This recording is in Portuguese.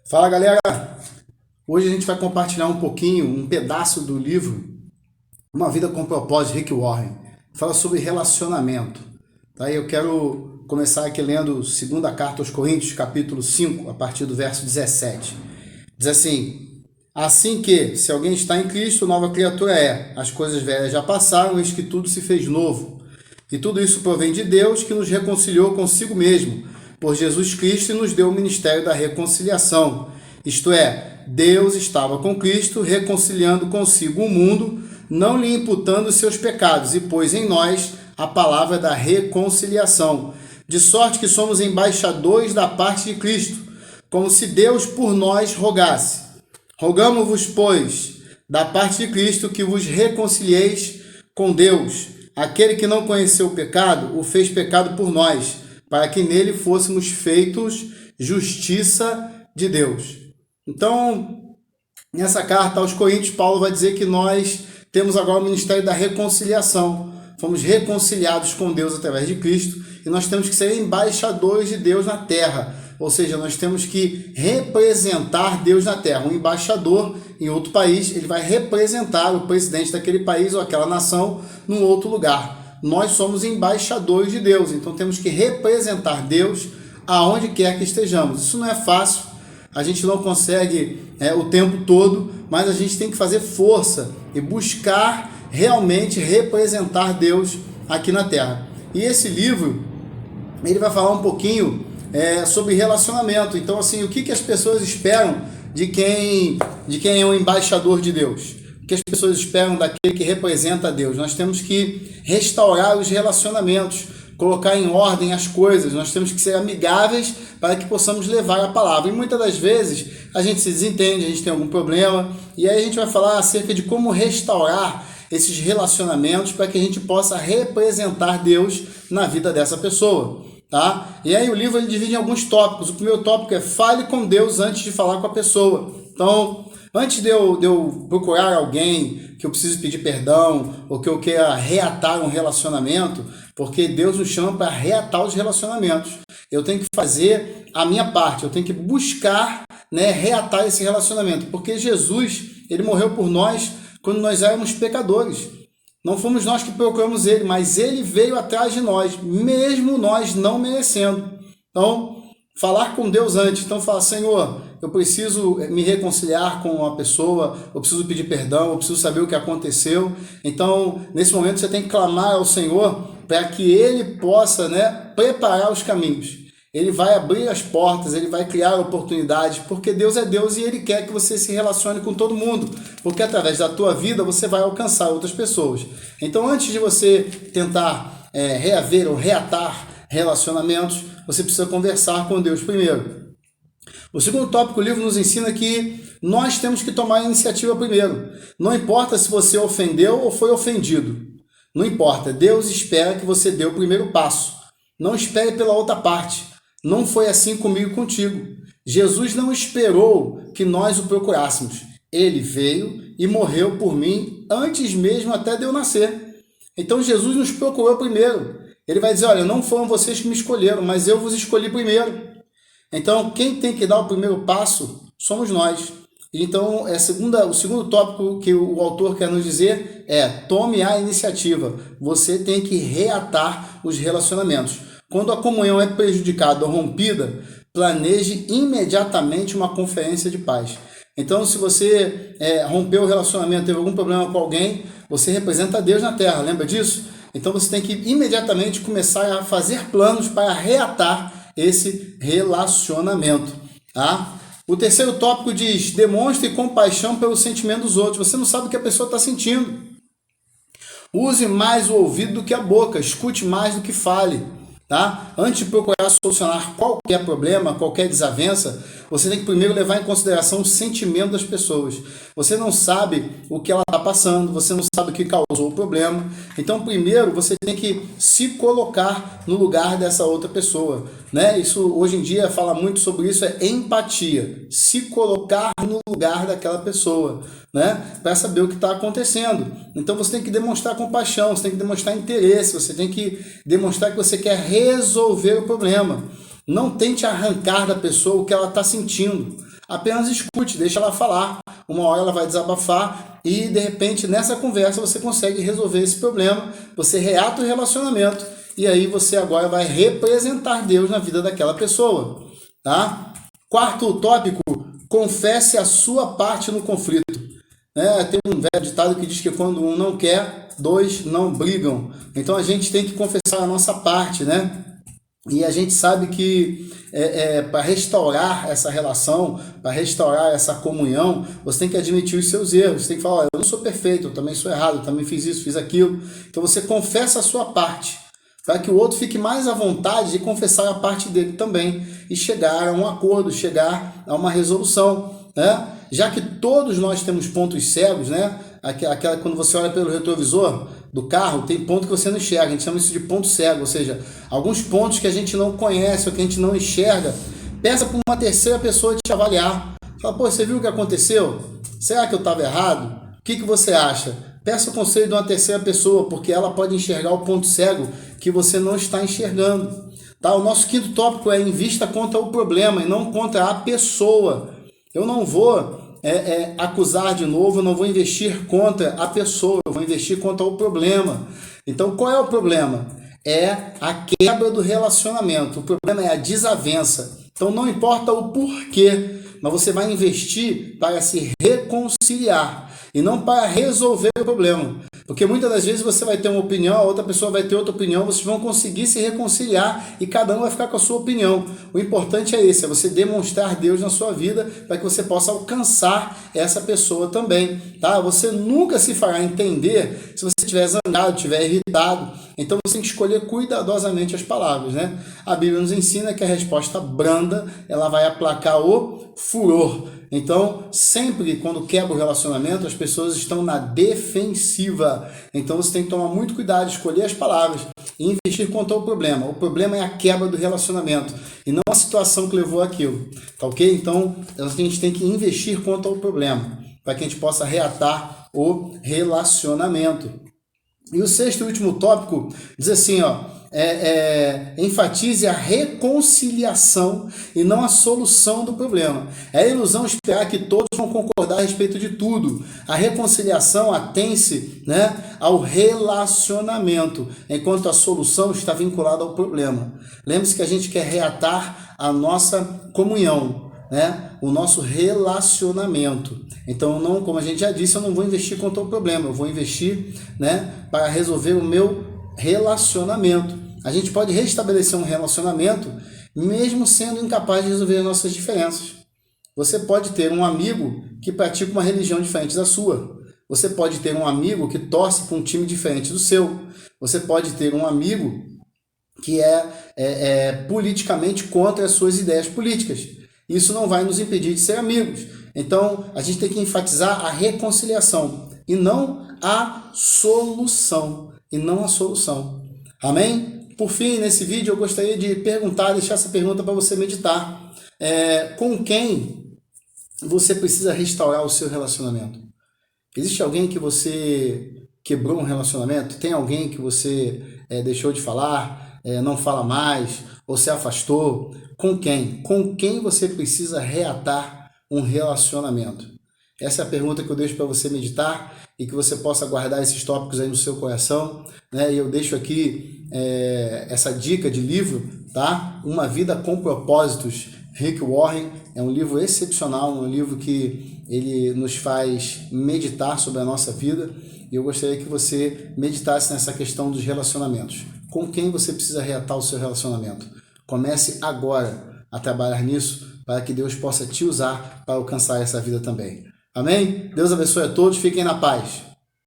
Fala galera, hoje a gente vai compartilhar um pouquinho, um pedaço do livro Uma Vida com Propósito, de Rick Warren. Fala sobre relacionamento. Tá? Eu quero começar aqui lendo a segunda carta aos Coríntios, capítulo 5, a partir do verso 17. Diz assim que, se alguém está em Cristo, nova criatura é. As coisas velhas já passaram, eis que tudo se fez novo. E tudo isso provém de Deus, que nos reconciliou consigo mesmo, por Jesus Cristo, e nos deu o ministério da reconciliação. Isto é, Deus estava com Cristo, reconciliando consigo o mundo, não lhe imputando os seus pecados, e pôs em nós a palavra da reconciliação. De sorte que somos embaixadores da parte de Cristo, como se Deus por nós rogasse. Rogamo-vos, pois, da parte de Cristo, que vos reconcilieis com Deus. Aquele que não conheceu o pecado, o fez pecado por nós, para que nele fôssemos feitos justiça de Deus. Então, nessa carta aos Coríntios, Paulo vai dizer que nós temos agora o ministério da reconciliação. Fomos reconciliados com Deus através de Cristo e nós temos que ser embaixadores de Deus na terra. Ou seja, nós temos que representar Deus na terra. Um embaixador em outro país, ele vai representar o presidente daquele país ou aquela nação num outro lugar. Nós somos embaixadores de Deus, então temos que representar Deus aonde quer que estejamos. Isso não é fácil, a gente não consegue o tempo todo, mas a gente tem que fazer força e buscar realmente representar Deus aqui na Terra. E esse livro, ele vai falar um pouquinho sobre relacionamento. Então, assim, o que as pessoas esperam de quem é um embaixador de Deus? O que as pessoas esperam daquele que representa a Deus? Nós temos que restaurar os relacionamentos, colocar em ordem as coisas, nós temos que ser amigáveis para que possamos levar a palavra. E muitas das vezes a gente se desentende, a gente tem algum problema, e aí a gente vai falar acerca de como restaurar esses relacionamentos para que a gente possa representar Deus na vida dessa pessoa. Tá? E aí o livro ele divide em alguns tópicos. O primeiro tópico é fale com Deus antes de falar com a pessoa. Então, antes de eu procurar alguém que eu preciso pedir perdão ou que eu queira reatar um relacionamento, porque Deus nos chama para reatar os relacionamentos, eu tenho que fazer a minha parte, eu tenho que buscar, reatar esse relacionamento, porque Jesus, ele morreu por nós quando nós éramos pecadores. Não fomos nós que procuramos ele, mas ele veio atrás de nós, mesmo nós não merecendo. Então, falar com Deus antes. Então, falar, Senhor, eu preciso me reconciliar com uma pessoa, eu preciso pedir perdão, eu preciso saber o que aconteceu. Então, nesse momento, você tem que clamar ao Senhor para que ele possa preparar os caminhos. Ele vai abrir as portas, ele vai criar oportunidades, porque Deus é Deus e ele quer que você se relacione com todo mundo, porque através da tua vida você vai alcançar outras pessoas. Então, antes de você tentar reaver ou reatar relacionamentos, você precisa conversar com Deus primeiro. O segundo tópico, o livro nos ensina que nós temos que tomar a iniciativa primeiro. Não importa se você ofendeu ou foi ofendido. Não importa, Deus espera que você dê o primeiro passo. Não espere pela outra parte. Não foi assim comigo e contigo. Jesus não esperou que nós o procurássemos. Ele veio e morreu por mim antes mesmo até de eu nascer. Então Jesus nos procurou primeiro. Ele vai dizer, olha, não foram vocês que me escolheram, mas eu vos escolhi primeiro. Então quem tem que dar o primeiro passo somos nós. Então o segundo tópico que o autor quer nos dizer é tome a iniciativa. Você tem que reatar os relacionamentos. Quando a comunhão é prejudicada ou rompida, planeje imediatamente uma conferência de paz. Então, se você rompeu o relacionamento, teve algum problema com alguém, você representa Deus na terra, lembra disso? Então, você tem que imediatamente começar a fazer planos para reatar esse relacionamento. Tá? O terceiro tópico diz, demonstre compaixão pelo sentimento dos outros. Você não sabe o que a pessoa está sentindo. Use mais o ouvido do que a boca, escute mais do que fale. Tá? Antes de procurar solucionar qualquer problema, qualquer desavença, você tem que primeiro levar em consideração o sentimento das pessoas. Você não sabe o que ela está passando, você não sabe o que causou o problema. Então, primeiro, você tem que se colocar no lugar dessa outra pessoa. Isso, hoje em dia, fala muito sobre isso, é empatia. Se colocar no lugar daquela pessoa, para saber o que está acontecendo. Então, você tem que demonstrar compaixão, você tem que demonstrar interesse, você tem que demonstrar que você quer resolver o problema. Não tente arrancar da pessoa o que ela está sentindo. apenas escute, deixa ela falar. Uma hora ela vai desabafar e, de repente, nessa conversa você consegue resolver esse problema, você reata o relacionamento e aí você agora vai representar Deus na vida daquela pessoa, tá? Quarto tópico, confesse a sua parte no conflito. Tem um velho ditado que diz que quando um não quer, dois não brigam. Então a gente tem que confessar a nossa parte, né? E a gente sabe que para restaurar essa relação, para restaurar essa comunhão, você tem que admitir os seus erros. Você tem que falar, eu não sou perfeito, eu também sou errado, eu também fiz isso, fiz aquilo. Então você confessa a sua parte, para que o outro fique mais à vontade de confessar a parte dele também e chegar a um acordo, chegar a uma resolução, né? Já que todos nós temos pontos cegos, né? Aquela, quando você olha pelo retrovisor do carro, tem ponto que você não enxerga, a gente chama isso de ponto cego, ou seja, alguns pontos que a gente não conhece ou que a gente não enxerga, peça para uma terceira pessoa te avaliar. Fala, pô, você viu o que aconteceu? Será que eu estava errado? O que você acha? Peça o conselho de uma terceira pessoa, porque ela pode enxergar o ponto cego que você não está enxergando. Tá? O nosso quinto tópico é invista contra o problema e não contra a pessoa. Eu não vou acusar de novo, eu não vou investir contra a pessoa, eu vou investir contra o problema. Então, qual é o problema? É a quebra do relacionamento. O problema é a desavença. Então, não importa o porquê, mas você vai investir para se reconciliar e não para resolver o problema. Porque muitas das vezes você vai ter uma opinião, a outra pessoa vai ter outra opinião, vocês vão conseguir se reconciliar e cada um vai ficar com a sua opinião. O importante é esse, é você demonstrar Deus na sua vida para que você possa alcançar essa pessoa também, tá? Você nunca se fará entender se você estiver zangado, estiver irritado. Então você tem que escolher cuidadosamente as palavras, né? A Bíblia nos ensina que a resposta branda, ela vai aplacar o furor. Então, sempre quando quebra o relacionamento, as pessoas estão na defensiva. Então, você tem que tomar muito cuidado, escolher as palavras e investir contra o problema. O problema é a quebra do relacionamento e não a situação que levou aquilo. Tá ok? Então, a gente tem que investir contra o problema para que a gente possa reatar o relacionamento. E o sexto e último tópico diz assim, enfatize a reconciliação e não a solução do problema. É ilusão esperar que todos vão concordar a respeito de tudo. A reconciliação atém-se, né, ao relacionamento, enquanto a solução está vinculada ao problema. Lembre-se que a gente quer reatar a nossa comunhão, né, o nosso relacionamento. Então, não, como a gente já disse, eu não vou investir contra o problema, eu vou investir, né, para resolver o meu relacionamento. A gente pode restabelecer um relacionamento mesmo sendo incapaz de resolver as nossas diferenças. Você pode ter um amigo que pratica uma religião diferente da sua. Você pode ter um amigo que torce para um time diferente do seu. Você pode ter um amigo que é politicamente contra as suas ideias políticas. Isso não vai nos impedir de ser amigos. Então, a gente tem que enfatizar a reconciliação e não a solução. Amém? Por fim, nesse vídeo eu gostaria de deixar essa pergunta para você meditar. Com quem você precisa restaurar o seu relacionamento? Existe alguém que você quebrou um relacionamento? Tem alguém que você deixou de falar, não fala mais, ou se afastou? Com quem? Com quem você precisa reatar um relacionamento? Essa é a pergunta que eu deixo para você meditar e que você possa guardar esses tópicos aí no seu coração, né? E eu deixo aqui essa dica de livro, tá? Uma Vida com Propósitos, Rick Warren. É um livro excepcional, um livro que ele nos faz meditar sobre a nossa vida e eu gostaria que você meditasse nessa questão dos relacionamentos. Com quem você precisa reatar o seu relacionamento? Comece agora a trabalhar nisso para que Deus possa te usar para alcançar essa vida também. Amém? Deus abençoe a todos, fiquem na paz.